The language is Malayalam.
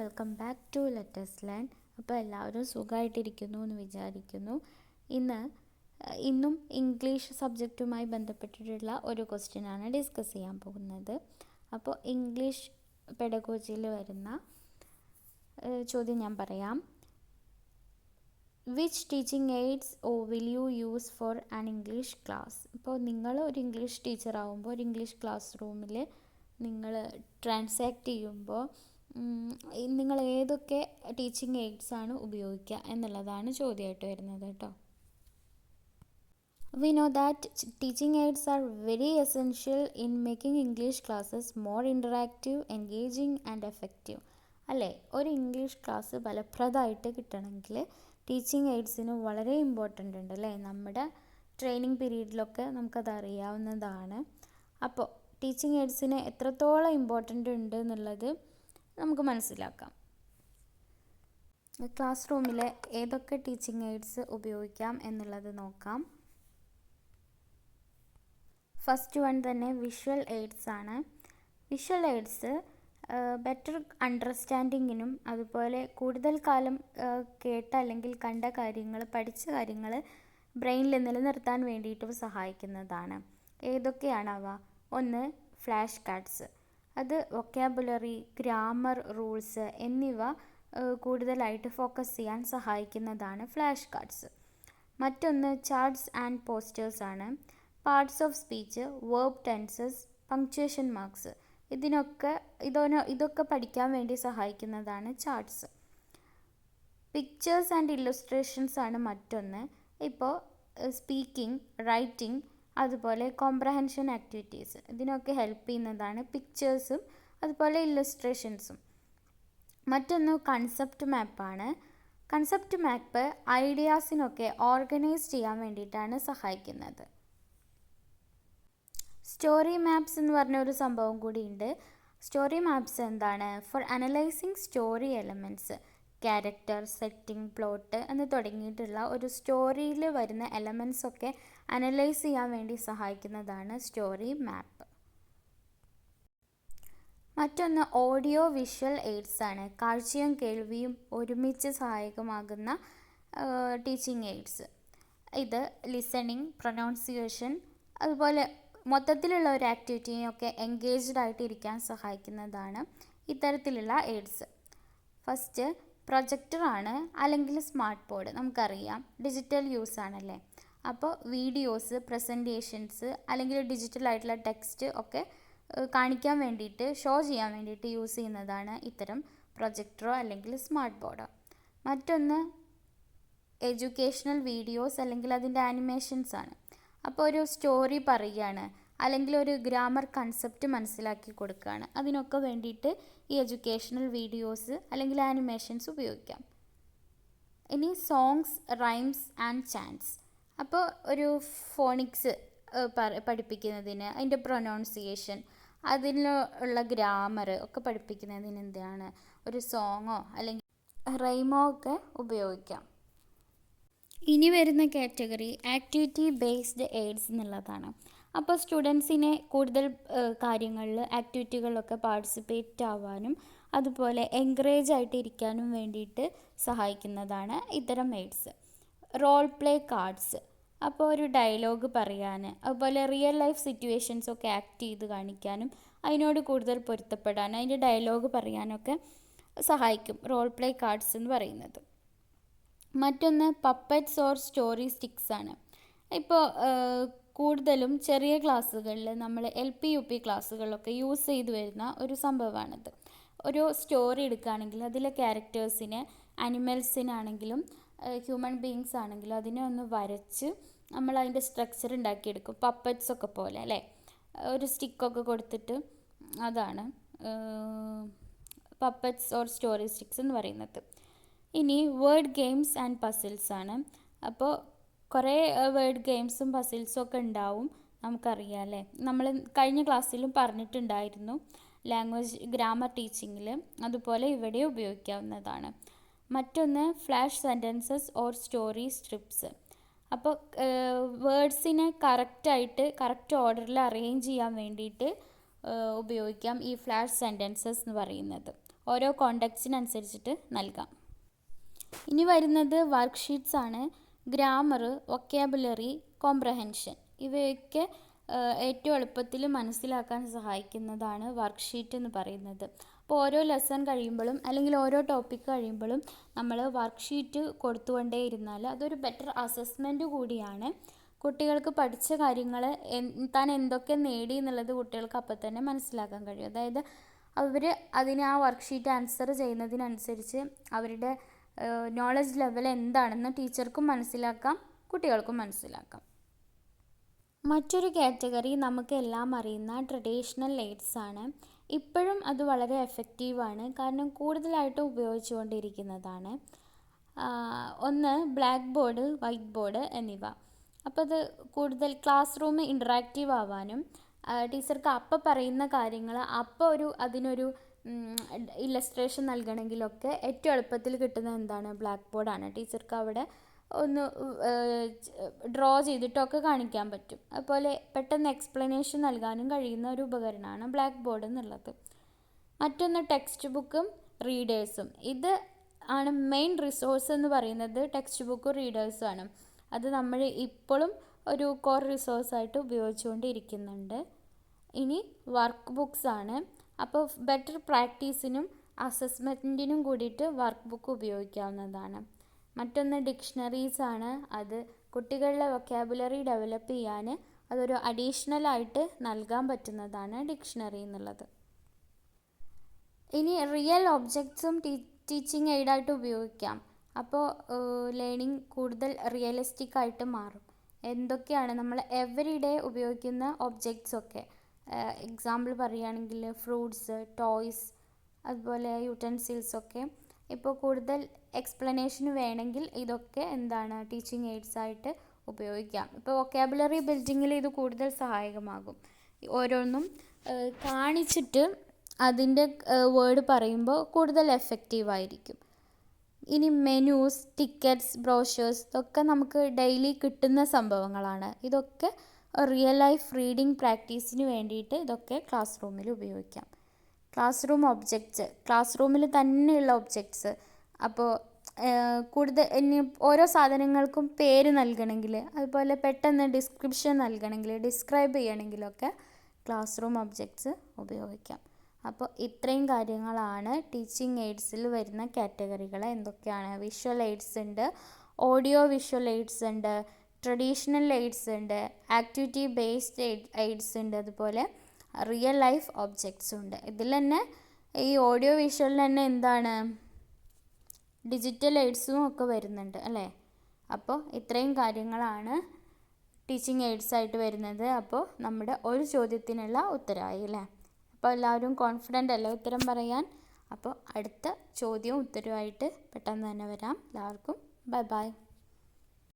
Welcome back to let's learn. അപ്പോൾ എല്ലാവരും സുഖമായിട്ടിരിക്കുന്നു എന്ന് വിചാരിക്കുന്നു. ഇന്നും ഇംഗ്ലീഷ് സബ്ജക്റ്റുമായി ബന്ധപ്പെട്ടിട്ടുള്ള ഒരു ക്വസ്റ്റ്യനാണ് ഡിസ്കസ് ചെയ്യാൻ പോകുന്നത്. അപ്പോൾ ഇംഗ്ലീഷ് പെഡഗോജിയിൽ വരുന്ന ചോദ്യം ഞാൻ പറയാം. Which teaching AIDS will you use for an English class? ഇപ്പോൾ നിങ്ങൾ ഒരു ഇംഗ്ലീഷ് ടീച്ചർ ആകുമ്പോൾ ഒരു ഇംഗ്ലീഷ് ക്ലാസ് റൂമിൽ നിങ്ങൾ ട്രാൻസാക്ട് ചെയ്യുമ്പോൾ നിങ്ങൾ ഏതൊക്കെ ടീച്ചിങ് എയ്ഡ്സ് ആണ് ഉപയോഗിക്കുക എന്നുള്ളതാണ് ചോദ്യമായിട്ട് വരുന്നത് കേട്ടോ. We know that teaching aids are very essential in making English classes more interactive, engaging and effective. അല്ലേ, ഒരു ഇംഗ്ലീഷ് ക്ലാസ് ഫലപ്രദമായിട്ട് കിട്ടണമെങ്കിൽ ടീച്ചിങ് എയ്ഡ്സിന് വളരെ ഇമ്പോർട്ടൻ്റ് ഉണ്ട് അല്ലേ. നമ്മുടെ ട്രെയിനിങ് പീരീഡിലൊക്കെ നമുക്കത് അറിയാവുന്നതാണ്. അപ്പോൾ ടീച്ചിങ് എയ്ഡ്സിന് എത്രത്തോളം ഇമ്പോർട്ടൻ്റ് ഉണ്ട് എന്നുള്ളത് നമുക്ക് മനസ്സിലാക്കാം. ക്ലാസ് റൂമിൽ ഏതൊക്കെ ടീച്ചിങ് എയ്ഡ്സ് ഉപയോഗിക്കാം എന്നുള്ളത് നോക്കാം. ഫസ്റ്റ് വൺ തന്നെ വിഷ്വൽ എയ്ഡ്സ് ആണ്. വിഷ്വൽ എയ്ഡ്സ് ബെറ്റർ അണ്ടർസ്റ്റാൻഡിങ്ങിനും അതുപോലെ കൂടുതൽ കാലം കേട്ട അല്ലെങ്കിൽ കണ്ട കാര്യങ്ങൾ, പഠിച്ച കാര്യങ്ങൾ ബ്രെയിനിൽ നിലനിർത്താൻ വേണ്ടിയിട്ടും സഹായിക്കുന്നതാണ്. ഏതൊക്കെയാണവ? ഒന്ന്, ഫ്ലാഷ് കാർഡ്സ്. അത് വൊക്കാബുലറി, ഗ്രാമർ, റൂൾസ് എന്നിവ കൂടുതലായിട്ട് ഫോക്കസ് ചെയ്യാൻ സഹായിക്കുന്നതാണ് ഫ്ലാഷ് കാർഡ്സ്. മറ്റൊന്ന് ചാർട്ട്സ് ആൻഡ് പോസ്റ്റേഴ്സ് ആണ്. Parts of speech, verb tenses, punctuation marks ഇതൊക്കെ പഠിക്കാൻ വേണ്ടി സഹായിക്കുന്നതാണ് ചാർട്ട്സ്. പിക്ചേഴ്സ് ആൻഡ് ഇല്ലുസ്ട്രേഷൻസ് ആണ് മറ്റൊന്ന്. ഇപ്പോൾ സ്പീക്കിംഗ്, റൈറ്റിംഗ് അതുപോലെ കോംപ്രഹെൻഷൻ ആക്ടിവിറ്റീസ് ഇതിനൊക്കെ ഹെൽപ്പ് ചെയ്യുന്നതാണ് പിക്ചേഴ്സും അതുപോലെ ഇല്ലുസ്ട്രേഷൻസും. മറ്റൊന്ന് കൺസെപ്റ്റ് മാപ്പാണ്. കൺസെപ്റ്റ് മാപ്പ് ഐഡിയാസിനൊക്കെ ഓർഗനൈസ് ചെയ്യാൻ വേണ്ടിയിട്ടാണ് സഹായിക്കുന്നത്. സ്റ്റോറി മാപ്സ് എന്ന് പറഞ്ഞ ഒരു സംഭവം കൂടിയുണ്ട്. സ്റ്റോറി മാപ്സ് എന്താണ്? For analysing story elements, character, setting, plot എന്ന് തുടങ്ങിയിട്ടുള്ള ഒരു സ്റ്റോറിയിൽ വരുന്ന എലമെൻറ്റ്സ് ഒക്കെ അനലൈസ് ചെയ്യാൻ വേണ്ടി സഹായിക്കുന്നതാണ് സ്റ്റോറി മാപ്പ്. മറ്റൊന്ന് ഓഡിയോ വിഷ്വൽ എയ്ഡ്സ് ആണ്. കാഴ്ചയും കേൾവിയും ഒരുമിച്ച് സഹായകമാകുന്ന ടീച്ചിങ് എയ്ഡ്സ്. ഇത് ലിസണിങ്, പ്രൊനൗൺസിയേഷൻ അതുപോലെ മൊത്തത്തിലുള്ള ഒരു ആക്ടിവിറ്റിയൊക്കെ എൻഗേജ്ഡ് ആയിട്ടിരിക്കാൻ സഹായിക്കുന്നതാണ് ഇത്തരത്തിലുള്ള എയ്ഡ്സ്. ഫസ്റ്റ് പ്രൊജക്ടറാണ് അല്ലെങ്കിൽ സ്മാർട്ട് ബോർഡ്. നമുക്കറിയാം ഡിജിറ്റൽ യൂസ് ആണല്ലേ. അപ്പോൾ വീഡിയോസ്, പ്രസൻറ്റേഷൻസ് അല്ലെങ്കിൽ ഡിജിറ്റൽ ആയിട്ടുള്ള ടെക്സ്റ്റ് ഒക്കെ കാണിക്കാൻ വേണ്ടിയിട്ട്, ഷോ ചെയ്യാൻ വേണ്ടിയിട്ട് യൂസ് ചെയ്യുന്നതാണ് ഇത്തരം പ്രൊജക്ടറോ അല്ലെങ്കിൽ സ്മാർട്ട് ബോർഡോ. മറ്റൊന്ന് എഡ്യൂക്കേഷണൽ വീഡിയോസ് അല്ലെങ്കിൽ അതിൻ്റെ ആനിമേഷൻസ് ആണ്. അപ്പോൾ ഒരു സ്റ്റോറി പറയുകയാണ് അല്ലെങ്കിൽ ഒരു ഗ്രാമർ കൺസെപ്റ്റ് മനസ്സിലാക്കി കൊടുക്കുകയാണ്, അതിനൊക്കെ വേണ്ടിയിട്ട് ഈ എഡ്യൂക്കേഷണൽ വീഡിയോസ് അല്ലെങ്കിൽ ആനിമേഷൻസ് ഉപയോഗിക്കാം. ഇനി സോങ്സ്, റൈംസ് ആൻഡ് ചാൻറ്റ്സ്. അപ്പോൾ ഒരു ഫോണിക്സ് പഠിപ്പിക്കുന്നതിന്, അതിൻ്റെ പ്രൊനൗൺസിയേഷൻ, അതിനുള്ള ഗ്രാമർ ഒക്കെ പഠിപ്പിക്കുന്നതിന് എന്താണ് ഒരു സോങ്ങോ അല്ലെങ്കിൽ റൈമോ ഒക്കെ ഉപയോഗിക്കാം. ഇനി വരുന്ന കാറ്റഗറി ആക്ടിവിറ്റി ബേസ്ഡ് എയ്ഡ്സ് എന്നുള്ളതാണ്. അപ്പോൾ സ്റ്റുഡൻസിനെ കൂടുതൽ കാര്യങ്ങളിൽ, ആക്ടിവിറ്റികളിലൊക്കെ പാർട്ടിസിപ്പേറ്റ് ആവാനും അതുപോലെ എൻകറേജ് ആയിട്ട് ഇരിക്കാനും വേണ്ടിയിട്ട് സഹായിക്കുന്നതാണ് ഇത്തരം എയ്ഡ്സ്. Role play cards. അപ്പോൾ ഒരു ഡയലോഗ് പറയാൻ, അതുപോലെ റിയൽ ലൈഫ് സിറ്റുവേഷൻസ് ഒക്കെ ആക്ട് ചെയ്ത് കാണിക്കാനും അതിനോട് കൂടുതൽ പൊരുത്തപ്പെടാൻ, അതിൻ്റെ ഡയലോഗ് പറയാനൊക്കെ സഹായിക്കും റോൾ പ്ലേ കാർഡ്സ് എന്ന് പറയുന്നത്. മറ്റൊന്ന് പപ്പറ്റ്സ് ഓർ സ്റ്റോറി സ്റ്റിക്സ് ആണ്. ഇപ്പോൾ കൂടുതലും ചെറിയ ക്ലാസ്സുകളിൽ നമ്മൾ LP UP ക്ലാസ്സുകളിലൊക്കെ യൂസ് ചെയ്ത് വരുന്ന ഒരു സംഭവമാണിത്. ഒരു സ്റ്റോറി എടുക്കുകയാണെങ്കിൽ അതിലെ ക്യാരക്ടേഴ്സിനെ, ആനിമൽസിനാണെങ്കിലും ഹ്യൂമൻ ബീയിങ്സ് ആണെങ്കിലും അതിനെ ഒന്ന് വരച്ച് നമ്മൾ അതിൻ്റെ സ്ട്രക്ചർ ഉണ്ടാക്കിയെടുക്കും, പപ്പറ്റ്സ് ഒക്കെ പോലെ അല്ലേ. ഒരു സ്റ്റിക്കൊക്കെ കൊടുത്തിട്ട്, അതാണ് പപ്പറ്റ്സ് ഓർ സ്റ്റോറി സ്റ്റിക്സ് എന്ന് പറയുന്നത്. ഇനി വേർഡ് ഗെയിംസ് ആൻഡ് പസിൽസ് ആണ്. അപ്പോൾ കുറേ വേർഡ് ഗെയിംസും പസിൽസും ഒക്കെ ഉണ്ടാവും, നമുക്കറിയാം അല്ലേ. നമ്മൾ കഴിഞ്ഞ ക്ലാസ്സിലും പറഞ്ഞിട്ടുണ്ടായിരുന്നു ലാംഗ്വേജ് ഗ്രാമർ ടീച്ചിങ്ങിൽ, അതുപോലെ ഇവിടെ ഉപയോഗിക്കാവുന്നതാണ്. മറ്റൊന്ന് flash sentences or story strips. അപ്പോൾ വേർഡ്സിനെ കറക്റ്റ് ഓർഡറിൽ അറേഞ്ച് ചെയ്യാൻ വേണ്ടിയിട്ട് ഉപയോഗിക്കാം ഈ ഫ്ലാഷ് സെൻറ്റൻസസ് എന്ന് പറയുന്നത്. ഓരോ കോണ്ടക്സ്റ്റിനനുസരിച്ചിട്ട് നൽകാം. ഇനി വരുന്നത് വർക്ക്ഷീറ്റ്സ് ആണ്. ഗ്രാമർ, വൊക്കാബുലറി, കോംപ്രഹെൻഷൻ ഇവയൊക്കെ ഏറ്റവും എളുപ്പത്തിൽ മനസ്സിലാക്കാൻ സഹായിക്കുന്നതാണ് വർക്ക്ഷീറ്റ് എന്ന് പറയുന്നത്. അപ്പോൾ ഓരോ ലെസൺ കഴിയുമ്പോഴും അല്ലെങ്കിൽ ഓരോ ടോപ്പിക്ക് കഴിയുമ്പോഴും നമ്മൾ വർക്ക്ഷീറ്റ് കൊടുത്തുകൊണ്ടേ ഇരുന്നാൽ അതൊരു ബെറ്റർ അസസ്മെൻറ്റ് കൂടിയാണ്. കുട്ടികൾക്ക് പഠിച്ച കാര്യങ്ങൾ താൻ എന്തൊക്കെ നേടി എന്നുള്ളത് കുട്ടികൾക്ക് അപ്പം തന്നെ മനസ്സിലാക്കാൻ കഴിയും. അതായത് അവർ അതിന് ആ വർക്ക്ഷീറ്റ് ആൻസർ ചെയ്യുന്നതിനനുസരിച്ച് അവരുടെ നോളജ് ലെവൽ എന്താണെന്ന് ടീച്ചർക്കും മനസ്സിലാക്കാം, കുട്ടികൾക്കും മനസ്സിലാക്കാം. മറ്റൊരു കാറ്റഗറി നമുക്ക് എല്ലാം അറിയുന്ന ട്രഡീഷണൽ എയ്ഡ്സ് ആണ്. ഇപ്പോഴും അത് വളരെ എഫക്റ്റീവാണ്, കാരണം കൂടുതലായിട്ടും ഉപയോഗിച്ചുകൊണ്ടിരിക്കുന്നതാണ്. ഒന്ന് ബ്ലാക്ക് ബോർഡ്, വൈറ്റ് ബോർഡ് എന്നിവ. അപ്പോൾ അത് കൂടുതൽ ക്ലാസ് റൂം ഇൻറ്ററാക്റ്റീവ് ആവാനും ടീച്ചർക്ക് അപ്പം പറയുന്ന കാര്യങ്ങൾ അപ്പോൾ അതിനൊരു ഇല്ലസ്ട്രേഷൻ നൽകണമെങ്കിലൊക്കെ ഏറ്റവും എളുപ്പത്തിൽ കിട്ടുന്നത് എന്താണ്? ബ്ലാക്ക് ബോർഡാണ്. ടീച്ചർക്ക് അവിടെ ഒന്ന് ഡ്രോ ചെയ്തിട്ടൊക്കെ കാണിക്കാൻ പറ്റും. അതുപോലെ പെട്ടെന്ന് എക്സ്പ്ലനേഷൻ നൽകാനും കഴിയുന്ന ഒരു ഉപകരണമാണ് ബ്ലാക്ക് ബോർഡ് എന്നുള്ളത്. മറ്റൊന്ന് ടെക്സ്റ്റ് ബുക്കും റീഡേഴ്സും. ഇത് ആണ് മെയിൻ റിസോഴ്സ് എന്ന് പറയുന്നത്. ടെക്സ്റ്റ് ബുക്കും റീഡേഴ്സും ആണ്. അത് നമ്മൾ ഇപ്പോഴും ഒരു കോർ റിസോഴ്സായിട്ട് ഉപയോഗിച്ചുകൊണ്ടിരിക്കുന്നുണ്ട്. ഇനി വർക്ക് ബുക്സ് ആണ്. അപ്പോൾ ബെറ്റർ പ്രാക്ടീസിനും അസസ്മെൻറ്റിനും കൂടിയിട്ട് വർക്ക് ബുക്ക് ഉപയോഗിക്കാവുന്നതാണ്. മറ്റൊന്ന് ഡിക്ഷണറീസ് ആണ്. അത് കുട്ടികളുടെ വൊക്കാബുലറി ഡെവലപ്പ് ചെയ്യാൻ അതൊരു അഡീഷണലായിട്ട് നൽകാൻ പറ്റുന്നതാണ് ഡിക്ഷണറി എന്നുള്ളത്. ഇനി റിയൽ ഒബ്ജക്ട്സും ടീച്ചിങ് എയ്ഡായിട്ട് ഉപയോഗിക്കാം. അപ്പോൾ ലേണിംഗ് കൂടുതൽ റിയലിസ്റ്റിക് ആയിട്ട് മാറും. എന്തൊക്കെയാണ് നമ്മൾ എവറി ഡേ ഉപയോഗിക്കുന്ന ഒബ്ജക്ട്സൊക്കെ, എക്സാമ്പിൾ പറയുകയാണെങ്കിൽ ഫ്രൂട്ട്സ്, ടോയ്സ്, അതുപോലെ യൂട്ടൻസിൽസൊക്കെ ഇപ്പോൾ കൂടുതൽ എക്സ്പ്ലനേഷന് വേണമെങ്കിൽ ഇതൊക്കെ എന്താണ് ടീച്ചിങ് എയ്ഡ്സ് ആയിട്ട് ഉപയോഗിക്കാം. ഇപ്പോൾ വൊക്കാബുലറി ബിൽഡിങ്ങിൽ ഇത് കൂടുതൽ സഹായകമാകും. ഓരോന്നും കാണിച്ചിട്ട് അതിൻ്റെ വേർഡ് പറയുമ്പോൾ കൂടുതൽ എഫക്റ്റീവായിരിക്കും. ഇനി മെനൂസ്, ടിക്കറ്റ്സ്, ബ്രോഷേഴ്സ് ഇതൊക്കെ നമുക്ക് ഡെയിലി കിട്ടുന്ന സംഭവങ്ങളാണ്. ഇതൊക്കെ റിയൽ ലൈഫ് റീഡിംഗ് പ്രാക്ടീസിന് വേണ്ടിയിട്ട് ഇതൊക്കെ ക്ലാസ് റൂമിൽ ഉപയോഗിക്കാം. ക്ലാസ് റൂം ഒബ്ജക്ട്സ്, ക്ലാസ് റൂമിൽ തന്നെയുള്ള ഒബ്ജക്ട്സ്. അപ്പോൾ കൂടുതൽ ഇനി ഓരോ സാധനങ്ങൾക്കും പേര് നൽകണമെങ്കിൽ, അതുപോലെ പെട്ടെന്ന് ഡിസ്ക്രിപ്ഷൻ നൽകണമെങ്കിൽ, ഡിസ്ക്രൈബ് ചെയ്യണമെങ്കിലൊക്കെ ക്ലാസ് റൂം ഒബ്ജക്ട്സ് ഉപയോഗിക്കാം. അപ്പോൾ ഇത്രയും കാര്യങ്ങളാണ് ടീച്ചിങ് എയ്ഡ്സിൽ വരുന്ന കാറ്റഗറികൾ. എന്തൊക്കെയാണ്? വിഷ്വൽ എയ്ഡ്സ് ഉണ്ട്, ഓഡിയോ വിഷ്വൽ എയ്ഡ്സ് ഉണ്ട്, ട്രഡീഷണൽ എയ്ഡ്സ് ഉണ്ട്, ആക്ടിവിറ്റി ബേസ്ഡ് എയ്ഡ്സ് ഉണ്ട്, അതുപോലെ റിയൽ ലൈഫ് ഒബ്ജക്ട്സും ഉണ്ട്. ഇതിൽ തന്നെ ഈ ഓഡിയോ വിഷ്വലിൽ തന്നെ എന്താണ് ഡിജിറ്റൽ എയ്ഡ്സും ഒക്കെ വരുന്നുണ്ട് അല്ലേ? അപ്പോൾ ഇത്രയും കാര്യങ്ങളാണ് ടീച്ചിങ് എയ്ഡ്സ് ആയിട്ട് വരുന്നത്. അപ്പോൾ നമ്മുടെ ഒരു ചോദ്യത്തിനുള്ള ഉത്തരമായി അല്ലേ? അപ്പോൾ എല്ലാവരും കോൺഫിഡൻ്റ് അല്ലേ ഉത്തരം പറയാൻ? അപ്പോൾ അടുത്ത ചോദ്യവും ഉത്തരവുമായിട്ട് പെട്ടെന്ന് തന്നെ വരാം. എല്ലാവർക്കും ബൈ ബൈ.